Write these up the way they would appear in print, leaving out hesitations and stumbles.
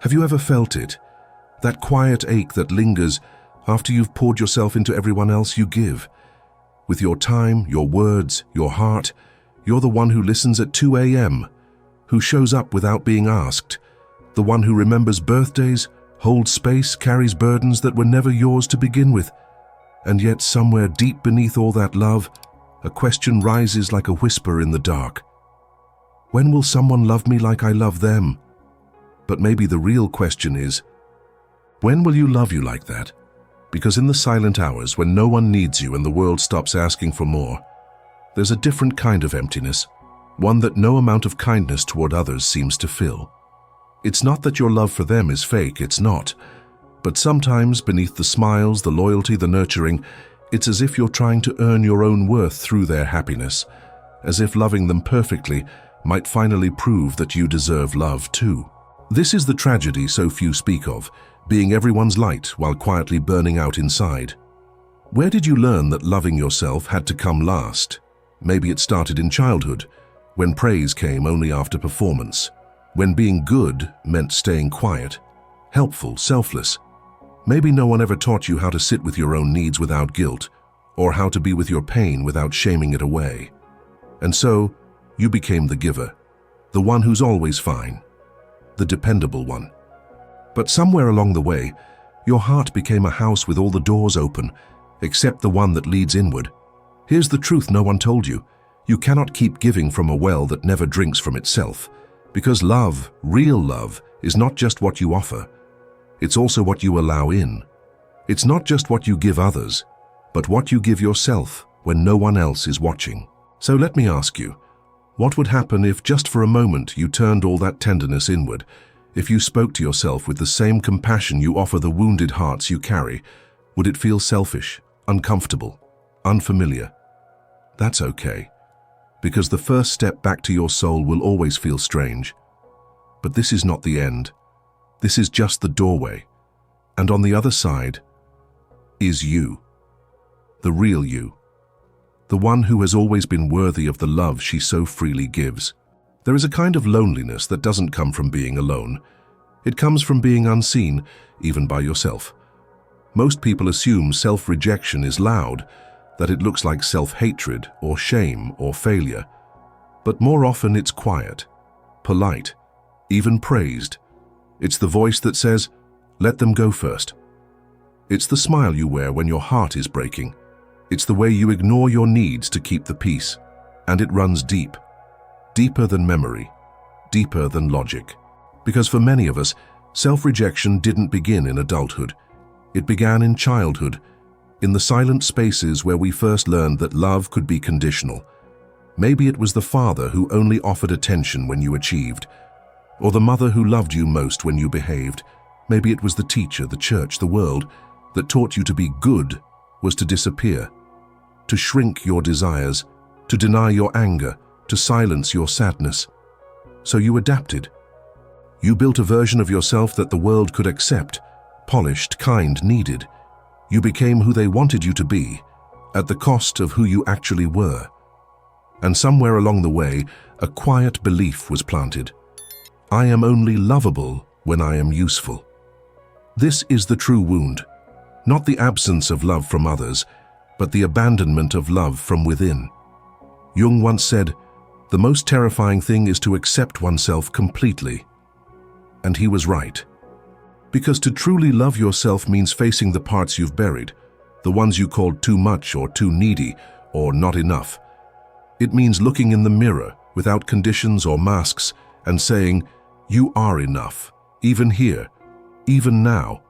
Have you ever felt it? That quiet ache that lingers after you've poured yourself into everyone else you give. With your time, your words, your heart, you're the one who listens at 2 a.m., who shows up without being asked, the one who remembers birthdays, holds space, carries burdens that were never yours to begin with. And yet somewhere deep beneath all that love, a question rises like a whisper in the dark. When will someone love me like I love them? But maybe the real question is, when will you love you like that? Because in the silent hours when no one needs you and the world stops asking for more, there's a different kind of emptiness, one that no amount of kindness toward others seems to fill. It's not that your love for them is fake, it's not. But sometimes beneath the smiles, the loyalty, the nurturing, it's as if you're trying to earn your own worth through their happiness, as if loving them perfectly might finally prove that you deserve love too. This is the tragedy so few speak of, being everyone's light while quietly burning out inside. Where did you learn that loving yourself had to come last? Maybe it started in childhood, when praise came only after performance, when being good meant staying quiet, helpful, selfless. Maybe no one ever taught you how to sit with your own needs without guilt, or how to be with your pain without shaming it away. And so, you became the giver, the one who's always fine, the dependable one. But somewhere along the way, your heart became a house with all the doors open, except the one that leads inward. Here's the truth no one told you. You cannot keep giving from a well that never drinks from itself. Because love, real love, is not just what you offer. It's also what you allow in. It's not just what you give others, but what you give yourself when no one else is watching. So let me ask you, what would happen if just for a moment you turned all that tenderness inward, if you spoke to yourself with the same compassion you offer the wounded hearts you carry? Would it feel selfish, uncomfortable, unfamiliar? That's okay, because the first step back to your soul will always feel strange. But this is not the end. This is just the doorway. And on the other side is you, the real you, the one who has always been worthy of the love she so freely gives. There is a kind of loneliness that doesn't come from being alone. It comes from being unseen, even by yourself. Most people assume self-rejection is loud, that it looks like self-hatred or shame or failure. But more often it's quiet, polite, even praised. It's the voice that says, let them go first. It's the smile you wear when your heart is breaking. It's the way you ignore your needs to keep the peace. And it runs deep, deeper than memory, deeper than logic. Because for many of us, self-rejection didn't begin in adulthood. It began in childhood, in the silent spaces where we first learned that love could be conditional. Maybe it was the father who only offered attention when you achieved, or the mother who loved you most when you behaved. Maybe it was the teacher, the church, the world that taught you to be good was to disappear, to shrink your desires, to deny your anger, to silence your sadness. So you adapted. You built a version of yourself that the world could accept, polished, kind, needed. You became who they wanted you to be, at the cost of who you actually were. And somewhere along the way, a quiet belief was planted. I am only lovable when I am useful. This is the true wound, not the absence of love from others, but the abandonment of love from within. Jung once said, the most terrifying thing is to accept oneself completely. And he was right. Because to truly love yourself means facing the parts you've buried, the ones you called too much or too needy or not enough. It means looking in the mirror without conditions or masks and saying, you are enough, even here, even now.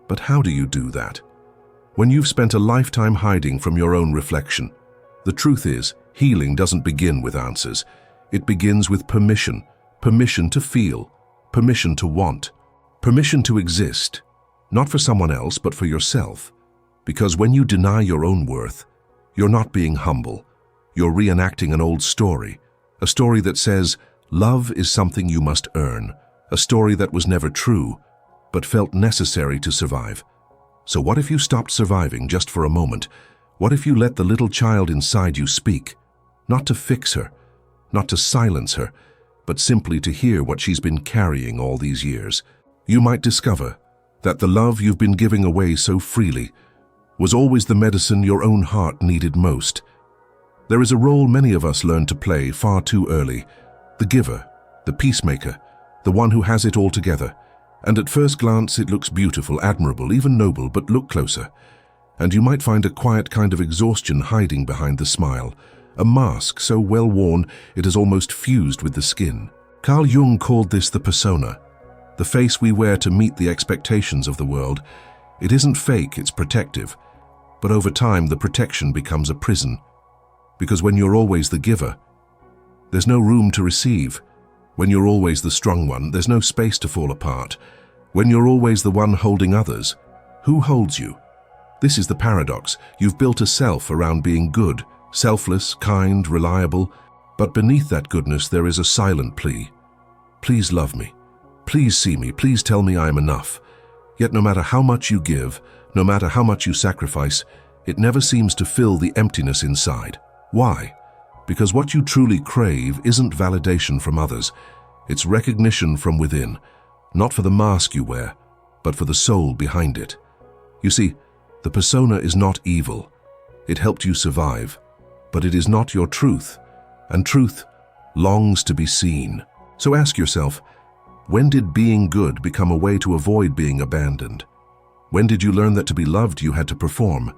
But how do you do that? When you've spent a lifetime hiding from your own reflection. The truth is, healing doesn't begin with answers. It begins with permission, permission to feel, permission to want, permission to exist, not for someone else, but for yourself. Because when you deny your own worth, you're not being humble. You're reenacting an old story, a story that says, love is something you must earn, a story that was never true, but felt necessary to survive. So what if you stopped surviving just for a moment? What if you let the little child inside you speak? Not to fix her, not to silence her, but simply to hear what she's been carrying all these years. You might discover that the love you've been giving away so freely was always the medicine your own heart needed most. There is a role many of us learn to play far too early: the giver, the peacemaker, the one who has it all together. And at first glance it looks beautiful, admirable, even noble, but look closer, and you might find a quiet kind of exhaustion hiding behind the smile, a mask so well worn it has almost fused with the skin. Carl Jung called this the persona, the face we wear to meet the expectations of the world. It isn't fake, it's protective, but over time the protection becomes a prison, because when you're always the giver, there's no room to receive. When you're always the strong one, there's no space to fall apart. When you're always the one holding others, who holds you? This is the paradox. You've built a self around being good, selfless, kind, reliable, but beneath that goodness there is a silent plea. Please love me. Please see me. Please tell me I am enough. Yet no matter how much you give, no matter how much you sacrifice, it never seems to fill the emptiness inside. Why? Because what you truly crave isn't validation from others. It's recognition from within, not for the mask you wear, but for the soul behind it. You see, the persona is not evil. It helped you survive, but it is not your truth, and truth longs to be seen. So ask yourself, when did being good become a way to avoid being abandoned? When did you learn that to be loved you had to perform?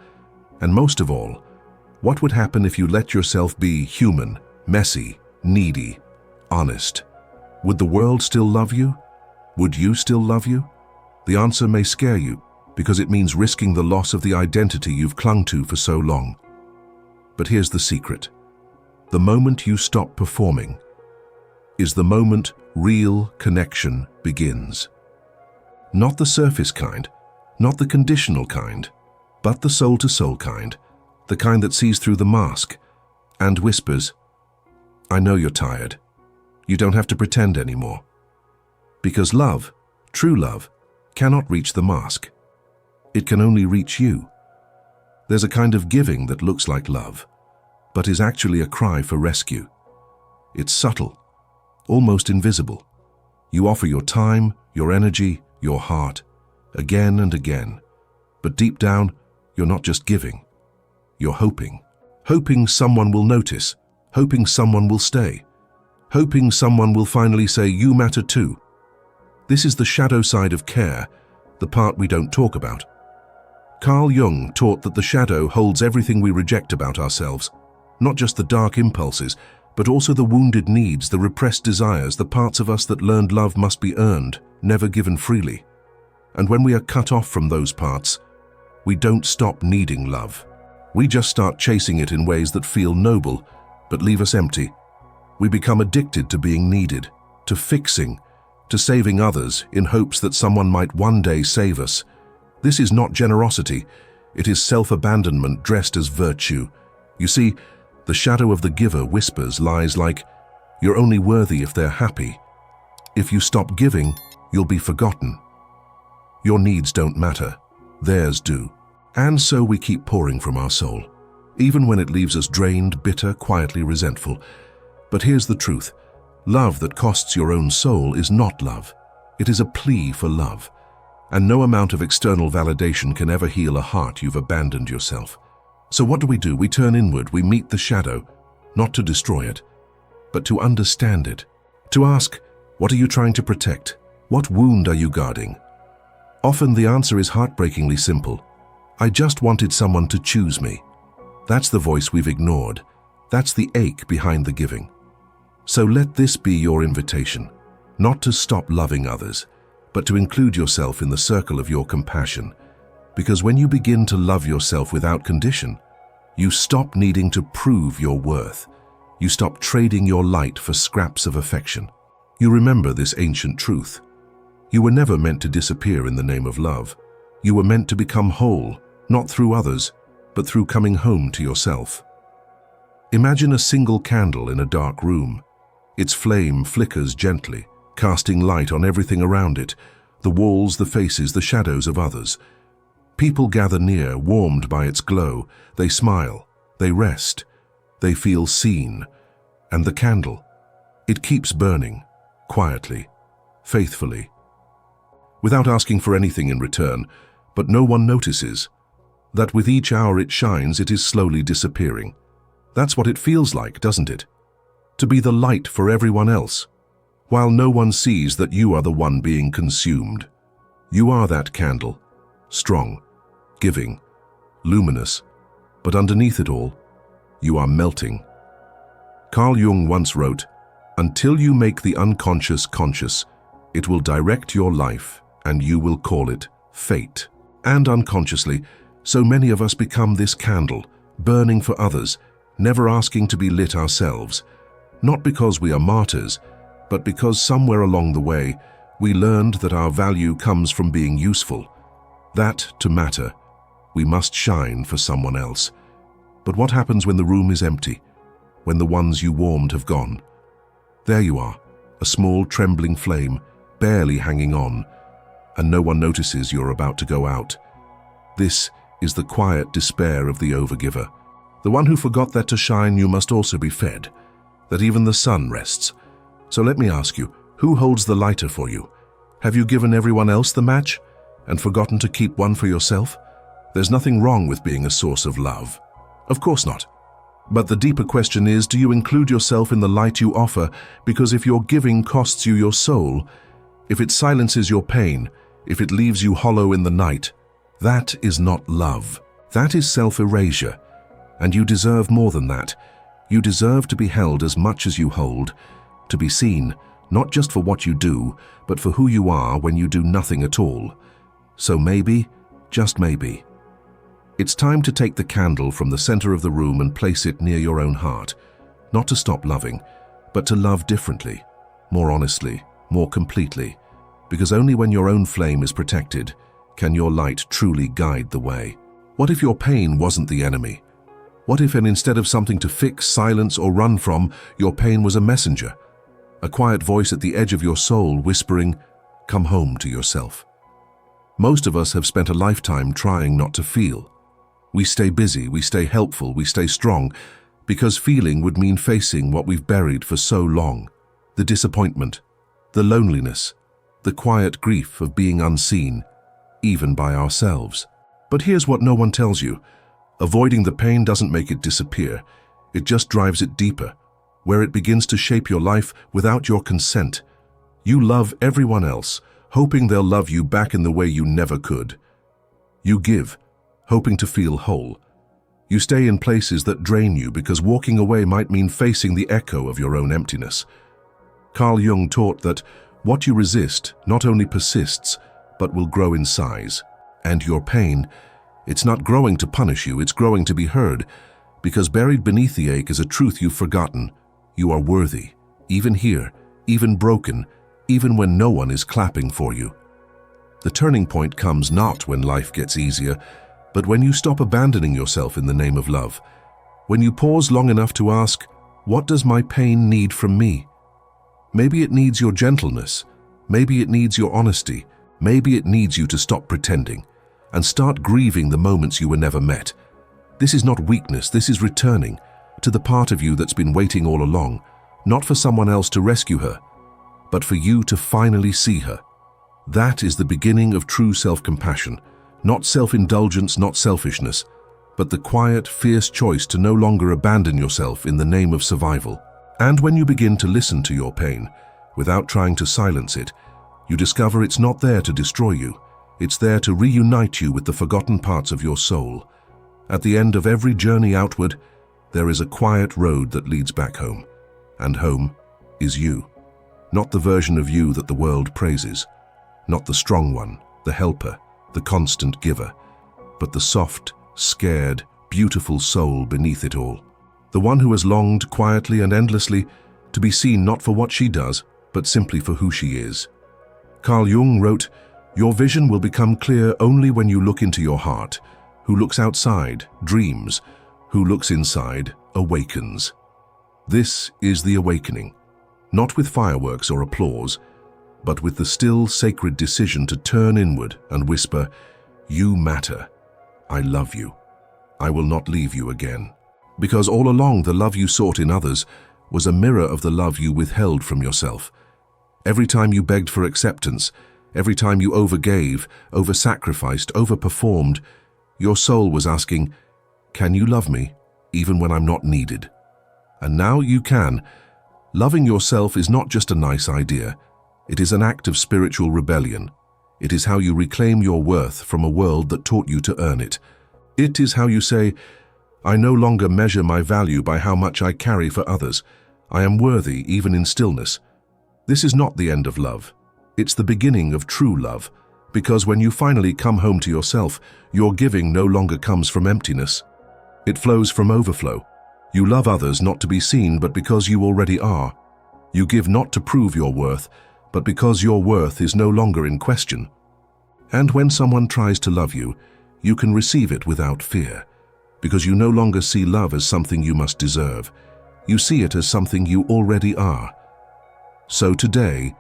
And most of all, what would happen if you let yourself be human, messy, needy, honest? Would the world still love you? Would you still love you? The answer may scare you, because it means risking the loss of the identity you've clung to for so long. But here's the secret. The moment you stop performing is the moment real connection begins. Not the surface kind, not the conditional kind, but the soul-to-soul kind. The kind that sees through the mask and whispers, I know you're tired. You don't have to pretend anymore. Because love, true love, cannot reach the mask. It can only reach you. There's a kind of giving that looks like love, but is actually a cry for rescue. It's subtle, almost invisible. You offer your time, your energy, your heart, again and again. But deep down, you're not just giving. You're hoping someone will notice, hoping someone will stay, hoping someone will finally say, you matter too. This is the shadow side of care, the part we don't talk about. Carl Jung taught that the shadow holds everything we reject about ourselves, not just the dark impulses, but also the wounded needs, the repressed desires, the parts of us that learned love must be earned, never given freely. And when we are cut off from those parts, we don't stop needing love. We just start chasing it in ways that feel noble, but leave us empty. We become addicted to being needed, to fixing, to saving others in hopes that someone might one day save us. This is not generosity. It is self-abandonment dressed as virtue. You see, the shadow of the giver whispers lies like, you're only worthy if they're happy. If you stop giving, you'll be forgotten. Your needs don't matter. Theirs do. And so we keep pouring from our soul, even when it leaves us drained, bitter, quietly resentful. But here's the truth. Love that costs your own soul is not love. It is a plea for love. And no amount of external validation can ever heal a heart you've abandoned yourself. So what do? We turn inward, we meet the shadow, not to destroy it, but to understand it. To ask, what are you trying to protect? What wound are you guarding? Often the answer is heartbreakingly simple. I just wanted someone to choose me. That's the voice we've ignored. That's the ache behind the giving. So let this be your invitation, not to stop loving others, but to include yourself in the circle of your compassion. Because when you begin to love yourself without condition, you stop needing to prove your worth. You stop trading your light for scraps of affection. You remember this ancient truth. You were never meant to disappear in the name of love. You were meant to become whole, not through others, but through coming home to yourself. Imagine a single candle in a dark room. Its flame flickers gently, casting light on everything around it, the walls, the faces, the shadows of others. People gather near, warmed by its glow. They smile, they rest, they feel seen. And the candle, it keeps burning, quietly, faithfully. without asking for anything in return, but no one notices that with each hour it shines, it is slowly disappearing. That's what it feels like, doesn't it? To be the light for everyone else, while no one sees that you are the one being consumed. You are that candle, strong, giving, luminous, but underneath it all, you are melting. Carl Jung once wrote, "Until you make the unconscious conscious, it will direct your life and you will call it fate." And unconsciously, so many of us become this candle, burning for others, never asking to be lit ourselves. Not because we are martyrs, but because somewhere along the way, we learned that our value comes from being useful. That, to matter, we must shine for someone else. But what happens when the room is empty, when the ones you warmed have gone? There you are, a small trembling flame, barely hanging on, and no one notices you're about to go out. This is the quiet despair of the overgiver, the one who forgot that to shine you must also be fed, that even the sun rests. So let me ask you, who holds the lighter for you? Have you given everyone else the match and forgotten to keep one for yourself? There's nothing wrong with being a source of love. Of course not. But the deeper question is, do you include yourself in the light you offer? Because if your giving costs you your soul, if it silences your pain, if it leaves you hollow in the night, that is not love. That is self-erasure. And you deserve more than that. You deserve to be held as much as you hold, to be seen, not just for what you do, but for who you are when you do nothing at all. So maybe, just maybe, it's time to take the candle from the center of the room and place it near your own heart, not to stop loving, but to love differently, more honestly, more completely, because only when your own flame is protected can your light truly guide the way. What if your pain wasn't the enemy? What if, instead of something to fix, silence, or run from, your pain was a messenger, a quiet voice at the edge of your soul whispering, "Come home to yourself"? Most of us have spent a lifetime trying not to feel. We stay busy, we stay helpful, we stay strong, because feeling would mean facing what we've buried for so long. The disappointment, the loneliness, the quiet grief of being unseen, even by ourselves. But here's what no one tells you. Avoiding the pain doesn't make it disappear. It just drives it deeper, where it begins to shape your life without your consent. You love everyone else, hoping they'll love you back in the way you never could. You give, hoping to feel whole. You stay in places that drain you because walking away might mean facing the echo of your own emptiness. Carl Jung taught that what you resist not only persists, but will grow in size. And your pain, it's not growing to punish you, it's growing to be heard, because buried beneath the ache is a truth you've forgotten. You are worthy, even here, even broken, even when no one is clapping for you. The turning point comes not when life gets easier, but when you stop abandoning yourself in the name of love. When you pause long enough to ask, what does my pain need from me? Maybe it needs your gentleness. Maybe it needs your honesty. Maybe it needs you to stop pretending and start grieving the moments you were never met. This is not weakness, this is returning to the part of you that's been waiting all along, not for someone else to rescue her, but for you to finally see her. That is the beginning of true self-compassion, not self-indulgence, not selfishness, but the quiet, fierce choice to no longer abandon yourself in the name of survival. And when you begin to listen to your pain, without trying to silence it, you discover it's not there to destroy you. It's there to reunite you with the forgotten parts of your soul. At the end of every journey outward, there is a quiet road that leads back home. And home is you. Not the version of you that the world praises. Not the strong one, the helper, the constant giver, but the soft, scared, beautiful soul beneath it all. The one who has longed quietly and endlessly to be seen not for what she does, but simply for who she is. Carl Jung wrote, "Your vision will become clear only when you look into your heart. Who looks outside, dreams. Who looks inside, awakens." This is the awakening, not with fireworks or applause, but with the still, sacred decision to turn inward and whisper, "You matter. I love you. I will not leave you again." Because all along the love you sought in others was a mirror of the love you withheld from yourself. Every time you begged for acceptance, every time you overgave, over-sacrificed, over-performed, your soul was asking, "Can you love me, even when I'm not needed?" And now you can. Loving yourself is not just a nice idea. It is an act of spiritual rebellion. It is how you reclaim your worth from a world that taught you to earn it. It is how you say, "I no longer measure my value by how much I carry for others. I am worthy even in stillness." This is not the end of love. It's the beginning of true love, because when you finally come home to yourself, your giving no longer comes from emptiness. It flows from overflow. You love others not to be seen, but because you already are. You give not to prove your worth, but because your worth is no longer in question. And when someone tries to love you, you can receive it without fear, because you no longer see love as something you must deserve. You see it as something you already are. So today,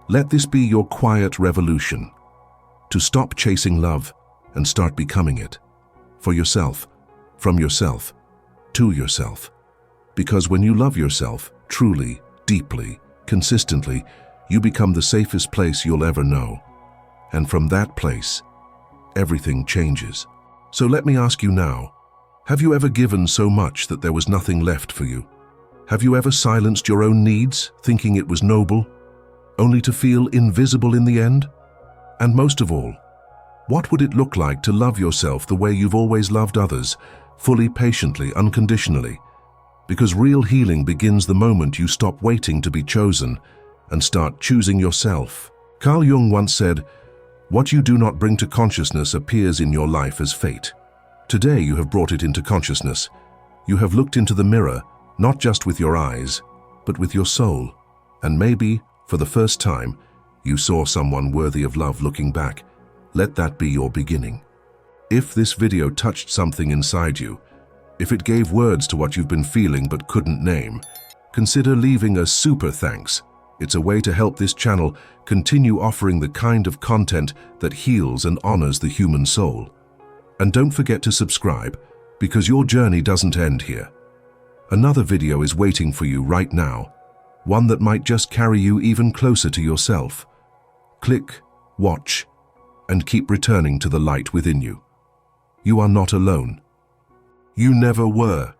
let this be your quiet revolution, to stop chasing love and start becoming it, for yourself, from yourself, to yourself. Because when you love yourself, truly, deeply, consistently, you become the safest place you'll ever know. And from that place, everything changes. So let me ask you now, have you ever given so much that there was nothing left for you? Have you ever silenced your own needs, thinking it was noble, only to feel invisible in the end? And most of all, what would it look like to love yourself the way you've always loved others, fully, patiently, unconditionally? Because real healing begins the moment you stop waiting to be chosen and start choosing yourself. Carl Jung once said, "What you do not bring to consciousness appears in your life as fate." Today you have brought it into consciousness. You have looked into the mirror, not just with your eyes, but with your soul. And maybe, for the first time, you saw someone worthy of love looking back. Let that be your beginning. If this video touched something inside you, if it gave words to what you've been feeling but couldn't name, consider leaving a super thanks. It's a way to help this channel continue offering the kind of content that heals and honors the human soul. And don't forget to subscribe, because your journey doesn't end here. Another video is waiting for you right now, one that might just carry you even closer to yourself. Click, watch, and keep returning to the light within you. You are not alone. You never were.